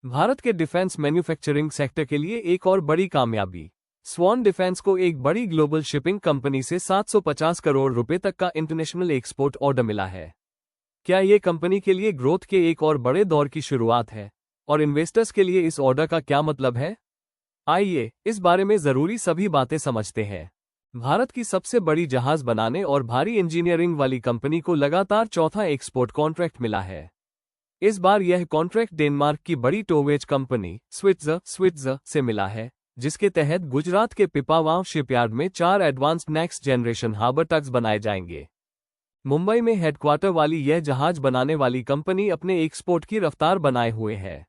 भारत के defence manufacturing sector के लिए एक और बड़ी कामयाबी। स्वान डिफेंस को एक बड़ी ग्लोबल शिपिंग कंपनी से 750 करोड़ रुपए तक का इंटरनेशनल एक्सपोर्ट ऑर्डर मिला है। क्या ये कंपनी के लिए ग्रोथ के एक और बड़े दौर की शुरुआत है? और इन्वेस्टर्स के लिए इस ऑर्डर का क्या मतलब है? आइए इस बारे में जरूरी सभी बातें समझते हैं। भारत की सबसे बड़ी जहाज बनाने और भारी इंजीनियरिंग वाली कंपनी को लगातार चौथा एक्सपोर्ट कॉन्ट्रैक्ट मिला है। इस बार यह कॉन्ट्रैक्ट डेनमार्क की बड़ी टोवेज कंपनी स्विट्जर से मिला है, जिसके तहत गुजरात के पिपावाव शिपयार्ड में 4 advanced next generation harbour tugs बनाए जाएंगे। मुंबई में हेडक्वार्टर वाली यह जहाज बनाने वाली कंपनी अपने एक्सपोर्ट की रफ्तार बनाए हुए है।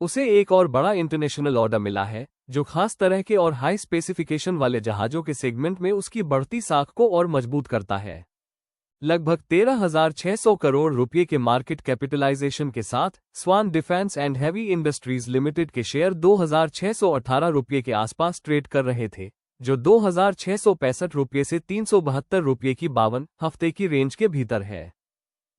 उसे एक और बड़ा इंटरनेशनल ऑर्डर मिला है, जो खास तरह के और हाई स्पेसिफिकेशन वाले जहाजों के सेगमेंट में उसकी बढ़ती साख को और मजबूत करता है। लगभग 13,600 करोड़ रुपये के मार्केट कैपिटलाइजेशन के साथ Swan Defence and Heavy Industries Limited के शेयर 2,618 रुपये के आसपास ट्रेड कर रहे थे, जो 2,665 रुपये से 372 रुपये की 52 हफ्ते की रेंज के भीतर है।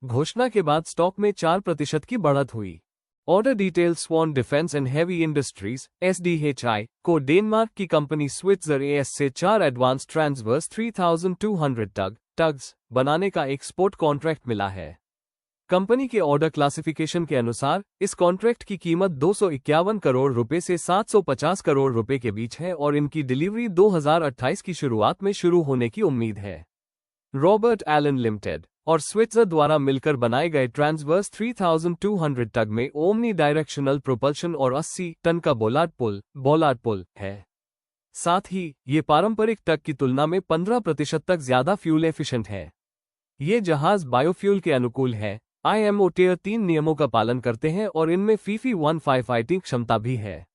घोषणा के बाद स्टॉक में 4% की बढ़त हुई। Order detail Swan Defence and Heavy Industries (SDHI) को डेनमार्क की कंपनी स्विट्जर AS से 4 एडवांस ट्रांसवर्स 3,200 टग्स बनाने का एक्सपोर्ट कॉन्ट्रैक्ट मिला है। कंपनी के ऑर्डर क्लासिफिकेशन के अनुसार इस कॉन्ट्रैक्ट की कीमत 251 करोड़ रुपए से 750 करोड़ रुपए के बीच है और इनकी डिलीवरी 2028 की शुरुआत में शुरू होने की उम्मीद है। रॉबर्ट एलन लिमिटेड और स्विट्जर द्वारा मिलकर बनाए गए ट्रांसवर्स 3,200 टग में ओमनी डायरेक्शनल प्रोपल्शन और 80 टन का बोलार्ड पुल है। साथ ही ये पारंपरिक टग की तुलना में 15% तक ज्यादा फ्यूल एफिशिएंट है। ये जहाज बायोफ्यूल के अनुकूल है, IMO Tier 3 नियमों का पालन करते हैं और इनमें FIFI 15 फाइटिंग क्षमता भी है।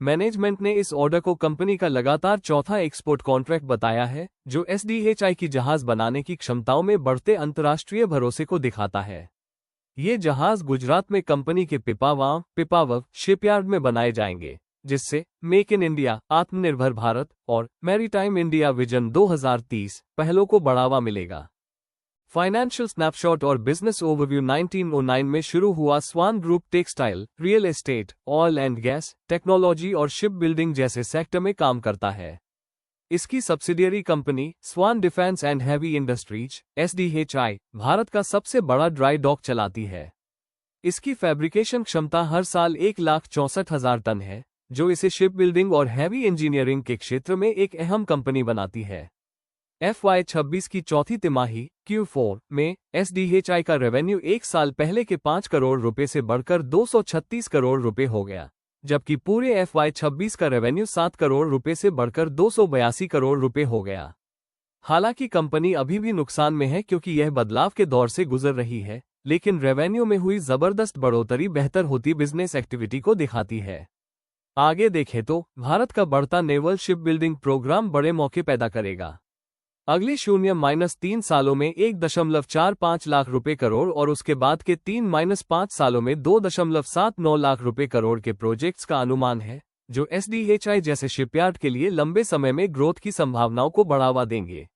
मैनेजमेंट ने इस ऑर्डर को कंपनी का लगातार चौथा एक्सपोर्ट कॉन्ट्रैक्ट बताया है, जो SDHI की जहाज बनाने की क्षमताओं में बढ़ते अंतर्राष्ट्रीय भरोसे को दिखाता है। ये जहाज गुजरात में कंपनी के पिपावाव शिपयार्ड में बनाए जाएंगे, जिससे मेक इन इंडिया, आत्मनिर्भर भारत और मैरीटाइम इंडिया विजन 2030 पहलों को बढ़ावा मिलेगा। फाइनेंशियल स्नैपशॉट और बिजनेस ओवरव्यू 1909 में शुरू हुआ Swan Group textile, real estate, oil and gas, technology और शिप बिल्डिंग जैसे सेक्टर में काम करता है। इसकी subsidiary company Swan Defence and Heavy Industries (SDHI) Bharat का सबसे बड़ा ड्राई डॉक चलाती है। इसकी फैब्रिकेशन क्षमता हर साल 1,64,000 टन है, जो इसे शिप बिल्डिंग और हैवी इंजीनियरिंग के क्षेत्र में एक अहम कंपनी बनाती है। FY26 की चौथी तिमाही Q4 में SDHI का रेवेन्यू एक साल पहले के 5 करोड़ रुपए से बढ़कर 236 करोड़ रुपए हो गया, जबकि पूरे FY26 का रेवेन्यू 7 करोड़ रुपए से बढ़कर 282 करोड़ रुपए हो गया। हालांकि कंपनी अभी भी नुकसान में है क्योंकि यह बदलाव के दौर से गुजर रही है, लेकिन रेवेन्यू में हुई जबरदस्त बढ़ोतरी बेहतर होती बिजनेस एक्टिविटी को दिखाती है। आगे देखें तो भारत का बढ़ता नेवल शिप बिल्डिंग प्रोग्राम बड़े मौके पैदा करेगा। अगले 0-3 सालों में 1.45 लाख रुपए करोड़ और उसके बाद के 3-5 सालों में 2.79 लाख रुपए करोड़ के प्रोजेक्ट्स का अनुमान है, जो SDHI जैसे शिपयार्ड के लिए लंबे समय में ग्रोथ की संभावनाओं को बढ़ावा देंगे।